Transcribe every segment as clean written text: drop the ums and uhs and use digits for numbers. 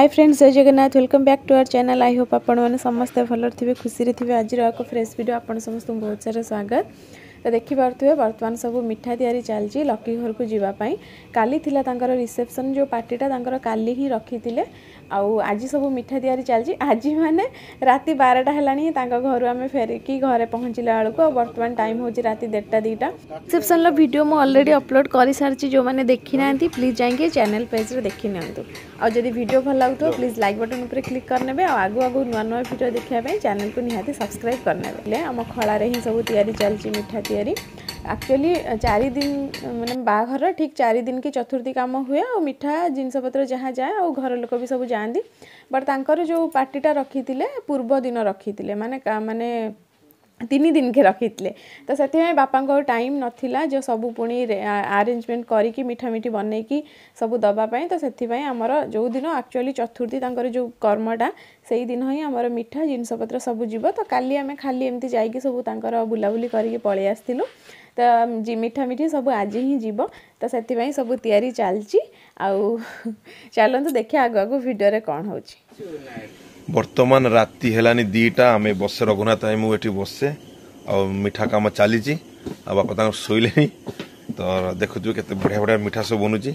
हाय friends, जय Jagannath. Welcome back to our channel. I hope आपण मैंने समस्ते भल थे, खुशी थे। आज एक फ्रेश वीडियो आपण समस्त बहुत सारा स्वागत। तो देखिपे बर्तमान सब मिठा तैयारी चलती लकी घर को जीवाई। काली थिला तांकर रिसेप्शन जो पार्टीटा तांकर काली ही रखी थे। आज सब मिठा तैयारी चलती। आज माने राति 12टा है घर आम फेरिकी घरे पहुँचला बेलू बर्तमान टाइम हूँ राति 1:30 2टा। रिसेप्शन वीडियो मुझे ऑलरेडी अपलोड कर सारी। जो मैंने देखी ना प्लीज जाइए चैनल पेज रे देखी नियंतु। और जब वीडियो भल लगे प्लीज लाइक बटन पर क्लिक करने। आगु आगु नुआ नुआ वीडियो देखापी चैनल को निहाती सब्सक्राइब करने। आम खलारे ही सब तैयारी चलती मिठा तैयारी। एक्चुअली 4 दिन माने बाघर ठीक 4 दिन की चतुर्थी काम हुए और मिठा जिनपतर जहाँ जाए और घर लोक भी सब जाती। बट तांकर जो पार्टीटा रखी पूर्व दिन रखी माने माने 3 दिन के रखी थे। तो से बापा को टाइम नाला जो सब पुणी आरेंजमेंट करी मिठा मिठी बनईकी सब दवापाई। तो से आमर जो दिन एक्चुअली चतुर्थी तांकर जो कर्मटा से दिन ही आमर मिठा जिनपतर सब जीव। तो काली आम खाली एमती जाइए सब तांकर बुलाबुली करके पलि आसलु। तो मिठा मिठी सब आज ही जीव। तो से सब तैयारी चलती। चलतु देखिए आगु आगु वीडियो कौन हो। बर्तमान राति हेलानी 2टा आम बसे रघुनाथ भाई मुझे बसे आ मिठा काम चली बापा शोले। तो देखु के बढ़िया बढ़िया मिठा सब बनूची।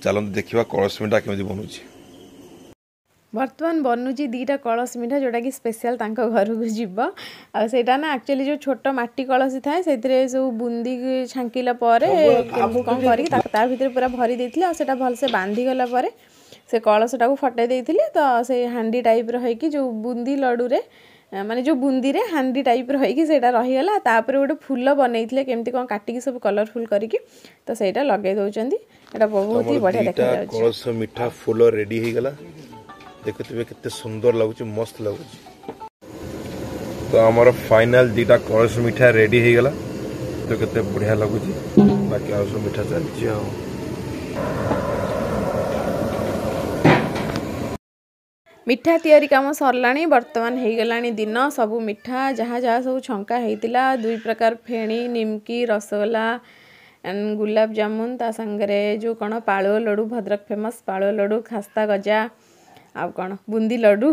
चलते देखा कलश मिठा केमी बनूची। बर्तमान बनूची 2टा कलश मिठा जोटा कि स्पेशल तांको घर को जीव। आईटा ना एक्चुअली जो छोट माटी कलश थाए से सब बुंदी छांकिला कौन कर भीतर पूरा भरी देती और भलसे बांधीगला से कलशटा को फटे देते। तो से हांडी टाइप रही जो बुंदी लड्डू रे माने जो बुंदी रे हांडी टाइप रही से रहीगला। तापर गोटे फूल बनई केमती कौन काटिकी सब कलरफुल करिकी तो सेटा लगे दौरान। एटा बहुत ही बढ़िया देखा जाउछि। कलश मिठा फूल रेडी हो गला। देखुथिबे केते सुंदर लागुछि, मस्त लागुछि। तो हमारा फाइनल 2टा कलश मिठा रेडी हो गला। तो केते बढ़िया लागुछि। बाकी और सब मिठा चलछि। मिठा तैयारी काम सरला। बर्तमान हो गला दिन सबू मिठा जहाँ जहाँ सब छंका होता 2 प्रकार फेणी निमकी रसगोला गुलाब जामुन ता संगरे जो कौन पालुओ लड्डू भद्रक फेमस पालुओ लड्डू खास्ता गजा आउ कौन बुंदी लड्डू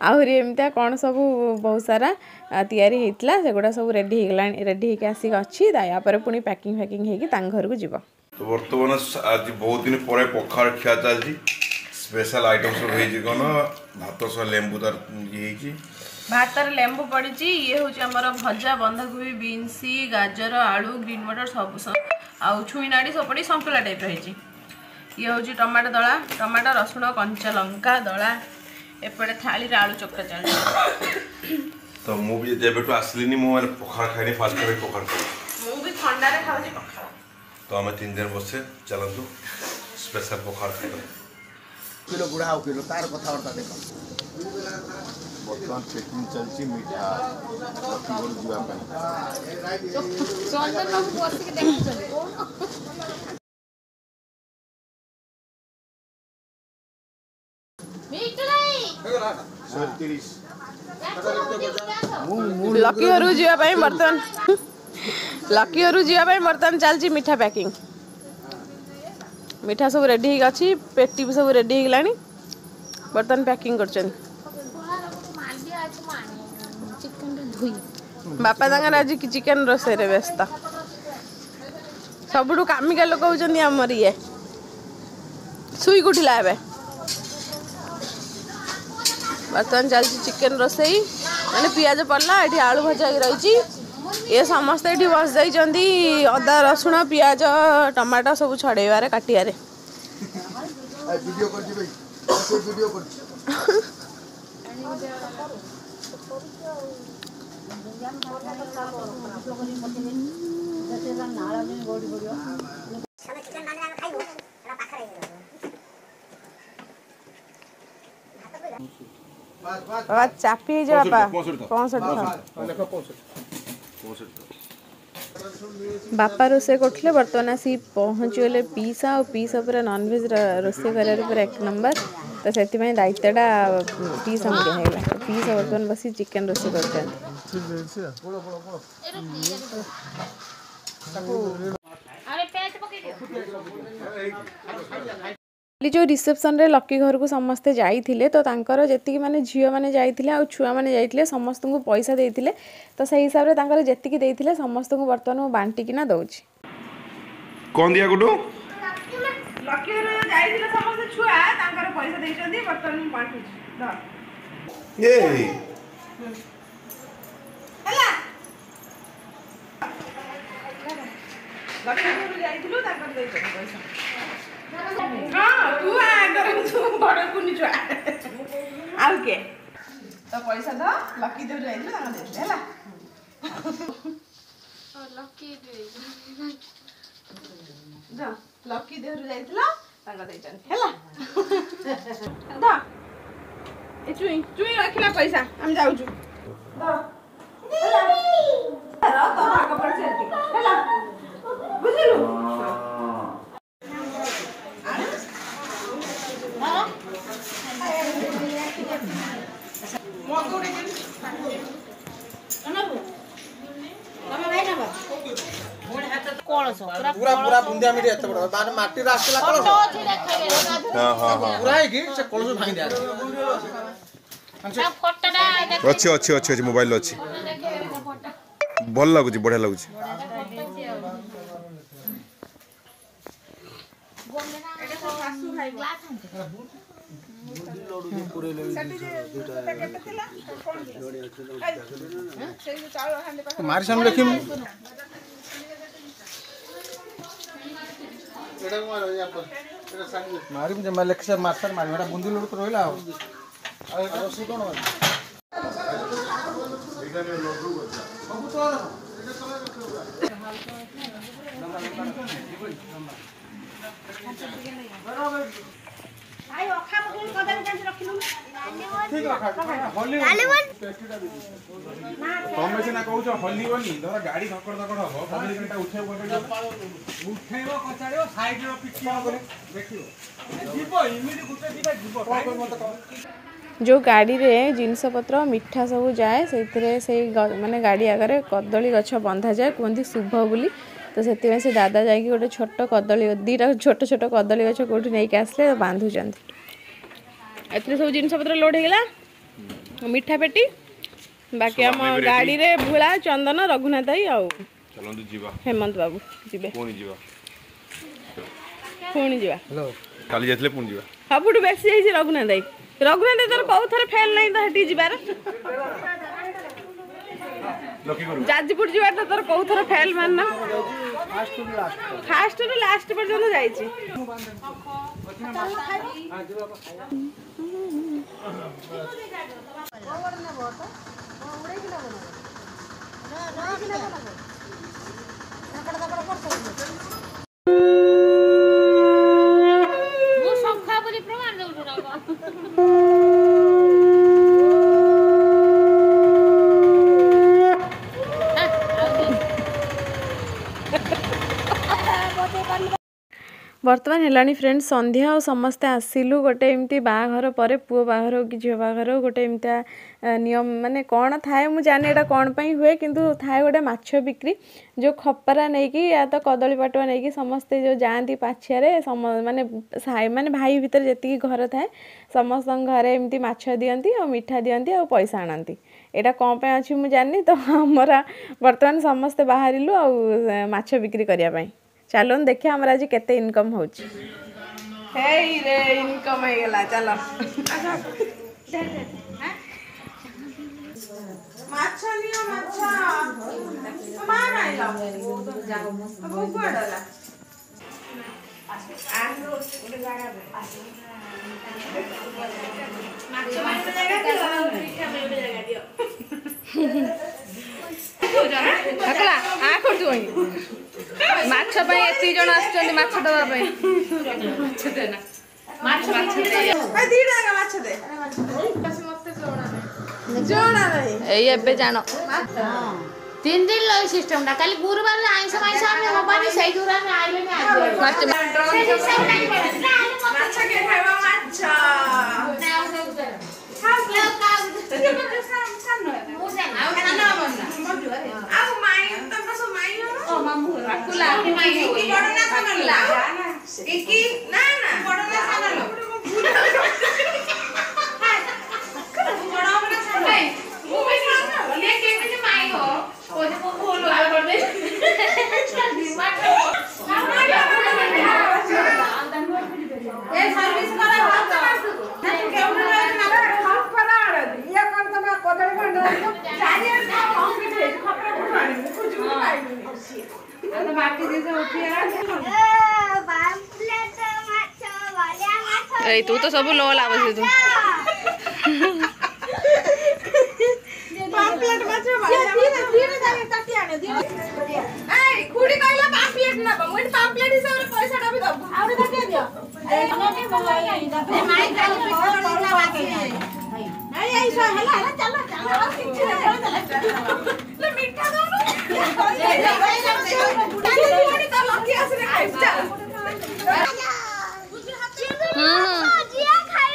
आहरी एमती कौन सब बहुत सारा तैयारी होता से गुड़ा सब रेडी हो गला। रेडी होकर आसिक अच्छी यापर पुणी पैकिंग फैकिंग होगी घर को जीव। तो बर्तमान आज बहुत दिन पर पखाड़ खिया चलती। स्पेशल आइटम सब कौन भात सह लेंबू तार ये भातर लेंबू पड़ी। ये हूँ आमर भजा बंधाकोबी बीन्सी गाजर आलू ग्रीन मटर सब आउ छुई नाड़ी सब पड़ी संतुला टाइप रही। ये हूँ टमाटो दला टमाटो रसुण कंचा लंका दला एपटे थाली आलू चक्का चल। तो मुझे जब आसलिनी मुझे पखाड़ खाई फास्ट टाइम पखाड़ मुझे ठंडा खाऊँ पखाड़। तो आम 3 दिन बसे चलतु स्पेशल पखाड़ खाई किलो बुढ़ा हो किलो तार कथबार्ता देख। बर्तमान पैकिंग चलती मिठा लकी घर जीवाई। लकी घर जीवाई बर्तमान लकी घर जीवाई बर्तमान चलती मिठा पैकिंग। मिठा सब रेडी हो गई पेटी भी सब रेडी हो गलानी। बर्तमान पैकिंग कर बापा तांगर आज चिकेन रोसे रे व्यस्त। सबुठू कामिका लोक होउछन्ती हमर ये सुई उठिला एबे। बर्तमान चलती चिकेन रोसई माने पियाज पड़ला एठी आलू भजा रही। ये समस्त ये बस जाइंट अदा रसुण पियाज टमाटो सब छड़ेबारे काटियारे। बाबा चापी जो बापा 65 बापा रोसे करते। बर्तमान आसी पहुँचीगले पीसा और पीसा पूरा नॉनवेज रोसे कर पूरा 1 नंबर। तो से दायित्वटा पीसा दिखाला। पीसा बर्तमान बस चिकेन रोसे कर जो रिसेप्शन रे लकी घर को समस्ते जाइथिले तो तांकर जेतिकी माने झियो माने जाइथिले आ छुआ माने जाइथिले समस्त को पैसा देइथिले तो सही हिसाब रे तांकर जेतिकी देइथिले समस्त को वर्तमान मु बांटी किना दउछि कौन दिया गुडू लकी घर जाइथिले समस्त छुआ तांकर पैसा देइछंती वर्तमान मु बांटुछि द ये हला लकी घर जाइथिलु तांकर देइछंती पैसा हां तू आगर तू बड़ कुनी छुआ आउ के तो पैसा द लकी देउ जाइथिलु तांकर देइछे हला लकी जा लकी देहरु जाइथिला तांका देइछन हैला दा ए चुई रखिला पैसा हम जाउछु दा हैला तो भाग पर सेती हैला बुझिलु मो कोडे पूरा पूरा बुंदिया मिठी एते बड़ माने माटी रास्ता कलस हां हां हां पूरा है कि से कलस भांगी दिया अच्छी अच्छी अच्छी अच्छी मोबाइल अच्छी भल लगुच बढ़िया लगुच मारी सामने लिखिम मारी में जमा लेख सर मास्टर मारी एटा बुंदी लोड तो रहला आ रोसी कोन आई अखा पकड़ कदम कांच रखिनु ठीक रखा होली तमे सिना कहउछ होली बनी धर गाड़ी धक्कड़ धक्कड़ हो पब्लिक एटा उठेबो उठेबो कचाड़ियो साइड रो पिछि करे देखियो जीवो इमिडी गुटे दिबा जीवो कोन मत जो गाड़ी रे जिनस पत्र मिठा सब जाए से माने गाड़ी आगे कदली गछ बंधा जाए कहते शुभ बोली तो से से दादा जाकि गोटे छोट कदली दीटा छोट छोट कदली गछ कौटी नहीं आसले तो बांधुचंती एथरे सब जिनस पत्र लोड होगला मिठा पेटी बाकी आम गाड़ी रे भुला चंदन रघुनाथ भाई आउ चलंतु जीवा हेमंत बाबू जीवे कोनी जीवा पुणी जीवा हेलो काली जातले पुणी जीवा सबुठ बेसी जाइए रघुनाथ भाई रघुनाथ तोर कौ थर फेल नहीं तो हटी जीवार लकी करू जाजपुर जीवार तो तोर कौ थर फेल मानना फास्ट टू लास्ट पर्यंत जाइछि वो संख्या बोली प्रमाण दउछु ना बर्तमान हेलानी फ्रेंड्स संध्या और समस्ते आसिलु गोटे एमती बाघर पर पुओ बाघर कि झील बाघर गोटे एमती नियम माने कौन थाए मुझे जाने एटा कौन पई हुए किंतु थाए गोटे माछ बिक्री जो खपरा नहीं कि या तो कदली पाटुआ नहीं कि समस्ते जो जाती पाछियारे माने भाई भीतर जेतिकी घर थाए समस्त घरे एमती माछ दियंती और मिठा दियंती और पैसा आनती एटा कौन पे अछि मु जानि तो हमरा वर्तमान समस्ते बाहरिलु और माछ बिक्री करिया पई चलो देखिए हमारा आज केते इनकम होची हे रे इनकम हो गला चलो माछा नियो माछा मार आइलो अब कोडला आरो ओले गाड़ा माछा मार जगह दियो मीठा में जगह दियो अकला आ कर दो माछ पे एती जण आछन माछ दबा पे माछ दे ना माछ दे आ दीडा का माछ दे बस मते जोड़ा नहीं ए एबे जानो 3 दिन लई सिस्टम ना खाली गुरुवार आइंस माइस हम होबानी सही दुरा में आइले ने आज माछ माछ के खाइबा माछ माई की बड़ ना सानला की ना ना बड़ ना सानला ए तू तो सब लो लाभ से तू पाम्पलेट माछ धीरे धीरे ताटी आने ए खुडी कहला पाम्पलेट ना मोइ पाम्पलेट हिसाब रे पैसा टा भी दब आउरे ताटी दियो ए माई काली नहीं ऐसा हला हला चलो चलो किछ नहीं ले मीठा दो बुढ़ी तो लकी आसरे खाइ चल जिया खाइ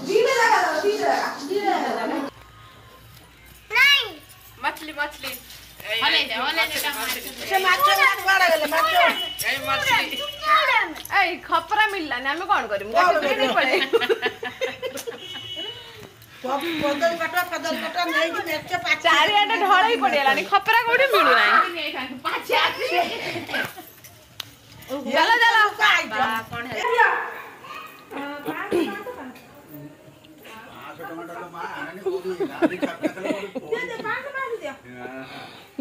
धीरे लगा दो धीरे लगा नहीं मछली मछली हले दे से माछो बड़ा गेले माछो ए मछली ए खपरा मिलला ने हम कोन करिम नहीं पड़े सब बदल कटा नहीं कि मेच पाच चारि आटे ढळई पड़ेलानी खपरा कोठी मिलु नाही पाछे चलो चलो कोन है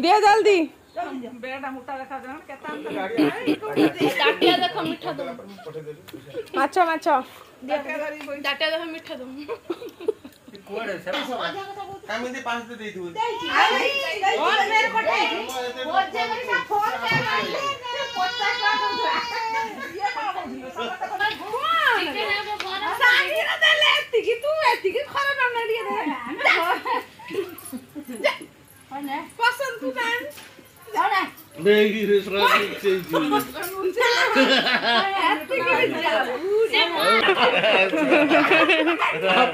दिया जल्दी बेटा मोटा देखा जान केता डाटिया देखो मीठा दो माछो माछो डाटिया देखो मीठा दो कामिंदी 5 दे देथु और मेरे को वो जगह से फोन कर ले 50 का दो ये सागी ना दे ले एतिकी तू एतिकी खरा न दिए दे पसंद तू कान जाना बेगी रे सराजी चेंज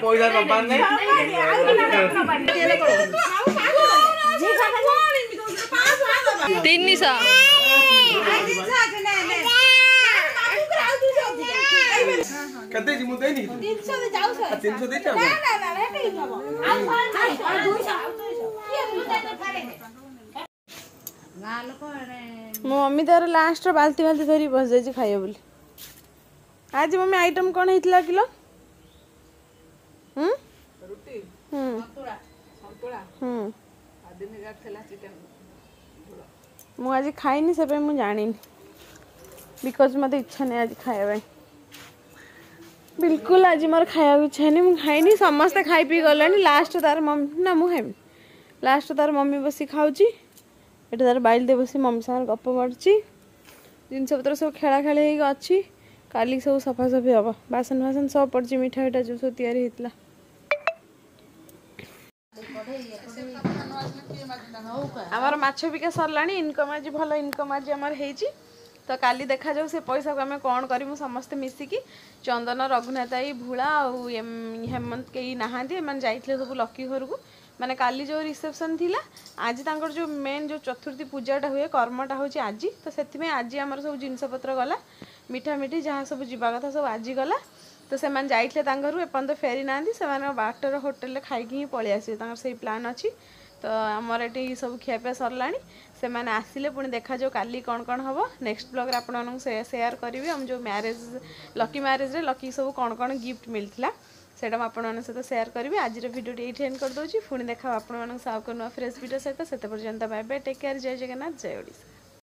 पैसा न पाने तीन सौ कते जी मुदे नहीं 300 दे जाऊ सर 300 दे जाओ ना हेटे हिसाब आ 200 ये मुदे न करे मो मम्मी तार लास्ट बाल्टी बाल्टी धरी बस जाई खाइयो बोली आज मम्मी आइटम कोन हितला किलो रोटी संतुला आदिन गाठ थला चिकन मु आज खाइनी से पे मु जानिनी बिकॉज मते इच्छा नहीं आज खाया भाई बिल्कुल आज मोर खाया इच्छा नहीं मु खाइनी समस्त खाई पी गलानी लास्ट तार मम्मी ना मु खाइमी लास्ट तार मम्मी बसी खाउची एटा तार बाइल दे बसी मम्मी सार गप मारची जिन सब तर सब खेला खेले ही अच्छी काली सब सफा सफी हम बासन बासन सब पड़ची मिठा मिठा जो सब तैयारी होता आमर माछ बिका सरलानी इनकम आज भल इनकम आज आमर हेची तो काली देखा जाऊ से पैसा को आम कौन करूँ समस्ते मिसिकी चंदन रघुनाथ आई भूला और हेमंत कई नहांती एम जाइए सब लकी घर को माने काली जो रिसेप्शन थिला आज तांकर जो मेन जो चतुर्थी पूजाटा हुए कर्मटा होची आज तो से आज आमर सब जिनपत्र गला मिठा मिठी जहाँ सब जीवा कथा सब आज गला तो से जाइए घर एपर्त फेरी ना से बाटर होटेल खाई ही पलि आसवे से प्लान अच्छी तो आमर ये सब खियापिया सरला से मैंने आसिले पुणी देखा जो काली कौन कौन हम नेक्स्ट ब्लॉग आप शेयर करी हम जो मैरेज लकी मैरेज रे लकी सब कौन कौन गिफ्ट मिलता सेटा आपण सहित शेयर करी आज वीडियो ये एंड कर दूसरी पुणी देखा आपण फ्रेश वीडियो सहित से बाय बाय टेक केयर जय जगन्नाथ जय ओडिशा।